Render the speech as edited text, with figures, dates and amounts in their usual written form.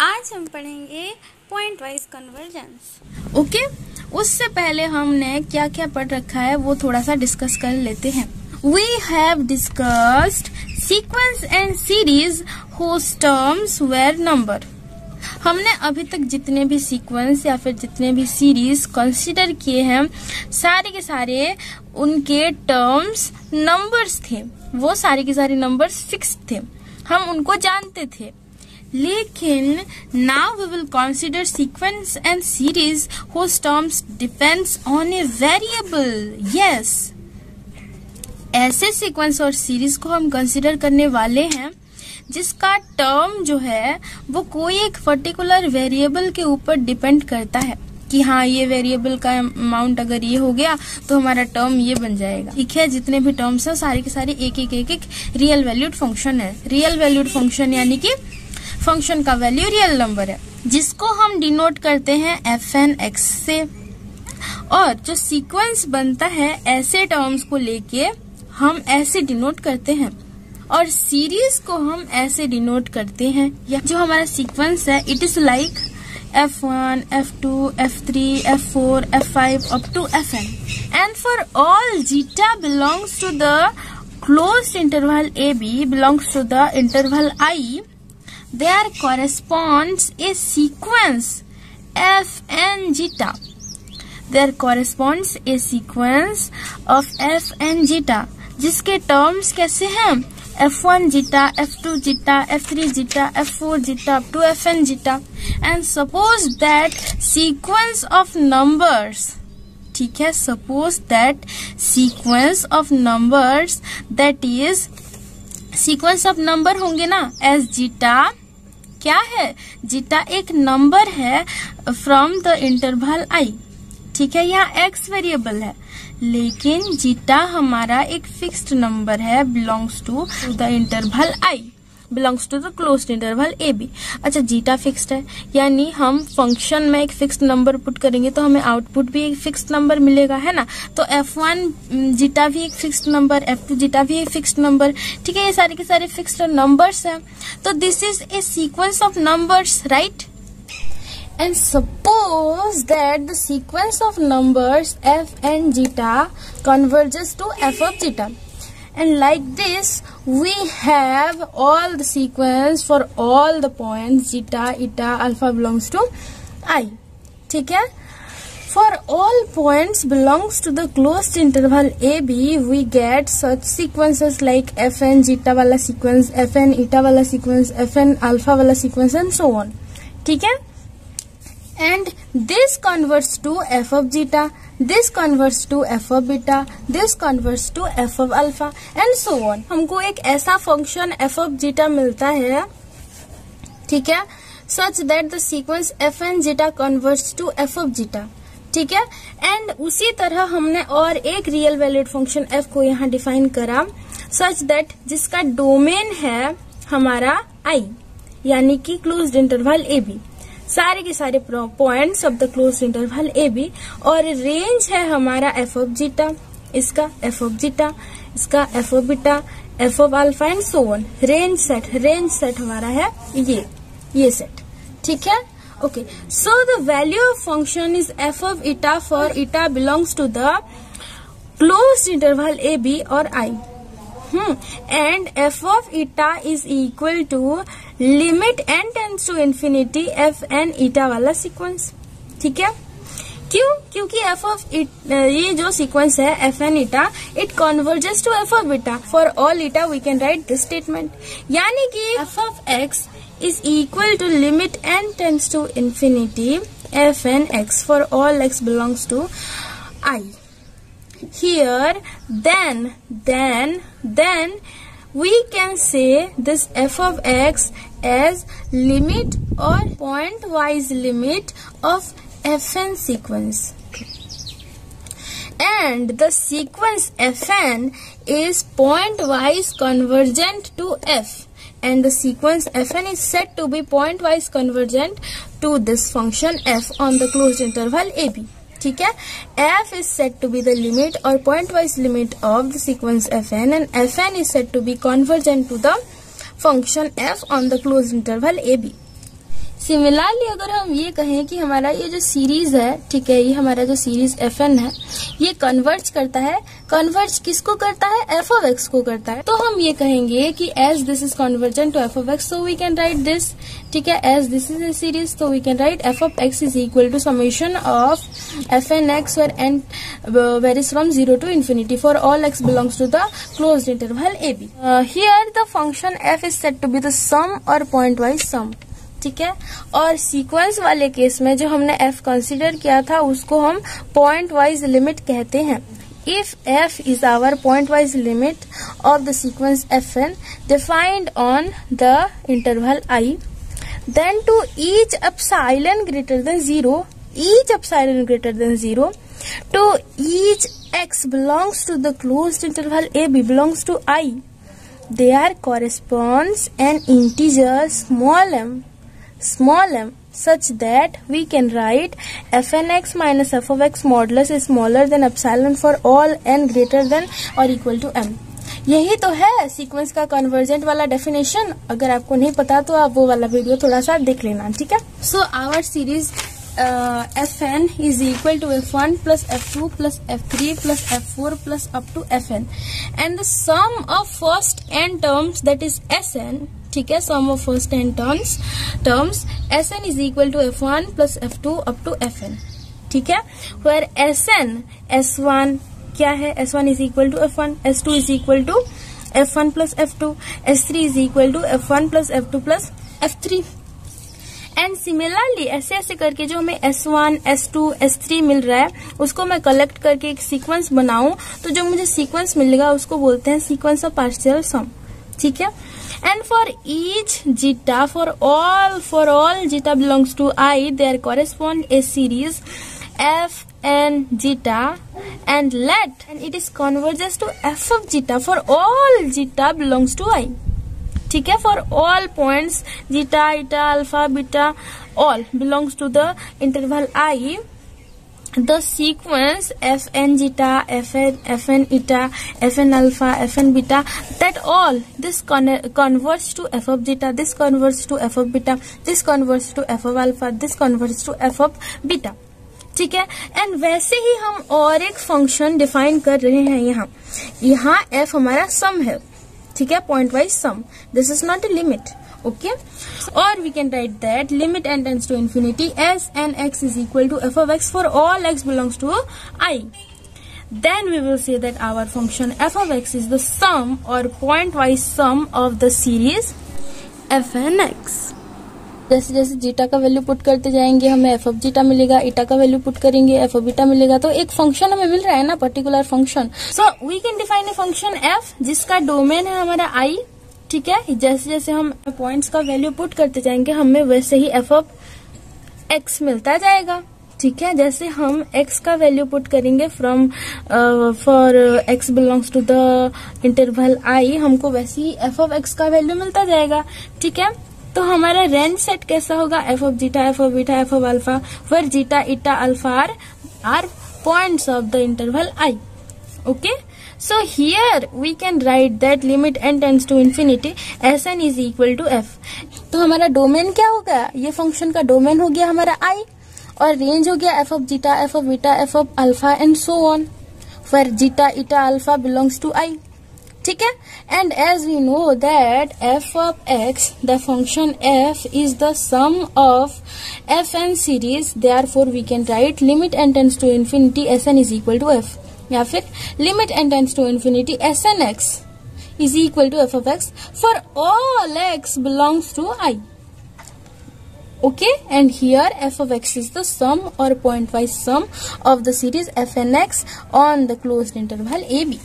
आज हम पढ़ेंगे पॉइंट वाइज कन्वर्जेंस। ओके, उससे पहले हमने क्या क्या पढ़ रखा है वो थोड़ा सा डिस्कस कर लेते हैं। We have discussed sequence and series whose terms were number। हमने अभी तक जितने भी सीक्वेंस या फिर जितने भी सीरीज कंसीडर किए हैं सारे के सारे उनके टर्म्स नंबर्स थे। वो सारे के सारे नंबर्स फिक्स थे, हम उनको जानते थे। लेकिन now we will consider sequence and series whose terms depends on a variable। Yes, ऐसे सीक्वेंस और सीरीज को हम कंसीडर करने वाले हैं जिसका टर्म जो है वो कोई एक पर्टिकुलर वेरिएबल के ऊपर डिपेंड करता है कि हाँ ये वेरिएबल का अमाउंट अगर ये हो गया तो हमारा टर्म ये बन जाएगा। ठीक है, जितने भी टर्म्स हैं सारे के सारे एक रियल वैल्यूड फंक्शन है। रियल वैल्यूड फंक्शन यानी कि फंक्शन का वैल्यू रियल नंबर है जिसको हम डिनोट करते हैं fn(x) से। और जो सीक्वेंस बनता है ऐसे टर्म्स को लेके हम ऐसे डिनोट करते हैं और सीरीज को हम ऐसे डिनोट करते हैं। या जो हमारा सीक्वेंस है it is like f1, f2, f3, f4, f5 up to fn, and for all zeta belongs to the closed interval ab belongs to the interval I, there corresponds a sequence fn zeta. There corresponds a sequence of fn zeta जिसके terms कैसे हैं f1 zeta, f2 zeta, f3 zeta, f4 zeta up to fn zeta। And suppose that sequence of numbers, ठीक है, suppose that sequence of numbers that is sequence of number होंगे ना as zeta। क्या है zeta? एक number है from the interval I। ठीक है, यहाँ x वेरिएबल है लेकिन जीटा हमारा एक फिक्स्ड नंबर है, belongs to the interval I, belongs to the closed interval AB। अच्छा, जीटा फिक्स्ड है यानी हम फंक्शन में एक फिक्स्ड नंबर पुट करेंगे तो हमें आउटपुट भी एक फिक्स्ड नंबर मिलेगा, है ना। तो f1 जीटा भी एक फिक्स्ड नंबर, f2 जीटा भी एक फिक्स्ड नंबर। ठीक है, ये सारे के सारे फिक्स्ड नंबर्स हैं। तो this is a sequence of numbers, right. And suppose that the sequence of numbers f and zeta converges to f of zeta, and like this we have all the sequence for all the points zeta, eta, alpha belongs to I। ठीक है, for all points belongs to the closed interval AB we get such sequences like fn zeta वाला sequence, fn eta वाला sequence, fn alpha वाला sequence and so on। ठीक है, and this converts to f of zeta, this converts to f of beta, this converts to f of alpha and so on। हमको एक ऐसा function f of zeta मिलता है, ठीक है, such that the sequence f and zeta converts to f of zeta। ठीक है, and उसी तरह हमने और एक रियल वैल्यूड फंक्शन f को यहाँ डिफाइन करा such that जिसका डोमेन है हमारा I यानी कि क्लोज्ड इंटरवल AB, सारे के सारे points of the closed interval AB, और रेंज है हमारा f ऑफ जीटा, इसका f ऑफ जीटा, इसका f of beta, f of alpha and so on. Range set हमारा है ये सेट। ठीक है, okay. So the value of function is f of eta for eta belongs to the closed interval AB और I। And f of eta is equal to limit n tends to infinity f n eta वाला sequence. ठीक है, क्यों? क्योंकि f of ये जो sequence है f n eta it converges to f of beta। For all eta we can write this statement, यानी कि f of x is equal to limit n tends to infinity f n x for all x belongs to I। Here then we can say this f of x as limit or pointwise limit of fn sequence, and the sequence fn is pointwise convergent to f, and the sequence fn is said to be pointwise convergent to this function f on the closed interval AB। ठीक है, f is said to be the limit or pointwise limit of the sequence fn, and fn is said to be convergent to the function f on the closed interval AB। Similarly अगर हम ये कहें कि हमारा ये जो series है, ठीक है, ये हमारा जो सीरीज fn है, ये कन्वर्ज करता है, कन्वर्ज किसको करता है, f of x को करता है, तो हम ये कहेंगे कि as this is convergent to f of x, so we can write this, ठीक है, as this is a series, so we can write f of x is equal to summation of fn x where n varies from 0 to infinity for all x belongs to the closed interval ab. Here the function f is said to be the sum or pointwise sum, ठीक है, और sequence वाले case में जो हमने f consider किया था उसको हम पॉइंट वाइज लिमिट कहते हैं. If f is our pointwise limit of the sequence fn defined on the interval I, then to each epsilon greater than 0, to each x belongs to the closed interval ab belongs to I, there corresponds an integer small m such that we can write fnx minus f of x modulus is smaller than epsilon for all n greater than or equal to m. यही तो है sequence का convergent वाला definition. अगर आपको नहीं पता तो आप वो वाला वीडियो थोड़ा सा देख लेना, ठीक है. So our series fn is equal to f1 plus f2 plus f3 plus f4 plus up to fn, and the sum of first n terms, that is sn, ठीक है, sum of first n terms sn is equal to f1 plus f2 up to fn, ठीक है, where s1 क्या है, s1 is equal to f1, s2 is equal to f1 plus f2, s3 is equal to f1 plus f2 plus f3. And similarly ऐसे ऐसे करके जो हमें S1, S2, S3 मिल रहा है उसको मैं कलेक्ट करके एक सीक्वेंस बनाऊं तो जो मुझे सीक्वेंस मिलेगा उसको बोलते हैं सीक्वेंस ऑफ पार्शियल सम, ठीक है. And for each zeta, for all zeta belongs to I, there correspond a series f and zeta and let and it is converges to f of zeta for all zeta belongs to I, ठीक है, for all points zeta, eta, alpha, beta all belongs to the interval I, the sequence fn zeta, fn eta, fn alpha, fn beta, that all this converts to f of zeta, this converts to f of beta, this converts to f of alpha, this converts to f of beta, ठीक है. And वैसे ही हम और एक function define कर रहे हैं यहाँ f हमारा सम है, ठीक है, point wise sum. This is not a limit, okay. और we can write that limit n tends to infinity S N X is equal to f of x for all x belongs to I. Then we will say that our function f of x is the sum or point-wise sum of the series fnx. जैसे जैसे zeta का value put करते जाएंगे हमें F of zeta मिलेगा, eta का value put करेंगे f of beta मिलेगा. तो एक फंक्शन हमें मिल रहा है ना, particular function. So we can define a function f जिसका डोमेन है हमारा आई, ठीक है. जैसे जैसे हम पॉइंट्स का वैल्यू पुट करते जाएंगे हमें वैसे ही एफ ऑफ एक्स मिलता जाएगा, ठीक है. जैसे हम x का वैल्यू पुट करेंगे from for x belongs to the interval I, हमको वैसे ही f ऑफ x का वैल्यू मिलता जाएगा, ठीक है. तो हमारा रेंज सेट कैसा होगा, f of zeta, f of beta, f of alpha, where zeta, eta, alpha are points of the interval I, okay. So here we can write that limit n tends to infinity Sn is equal to f. तो हमारा domain क्या हो गया, ये function का domain हो गया हमारा I, और रेंज हो गया f of zeta, f of beta, f of alpha and so on, where zeta, eta, alpha belongs to I, ठीक है. And as we know that f of x, the function f is the sum of fn series, therefore we can write limit n tends to infinity Sn is equal to f, या फिर limit n tends to infinity Sn x is equal to f of x for all x belongs to I, okay. And here f of x is the sum or pointwise sum of the series fnx on the closed interval AB.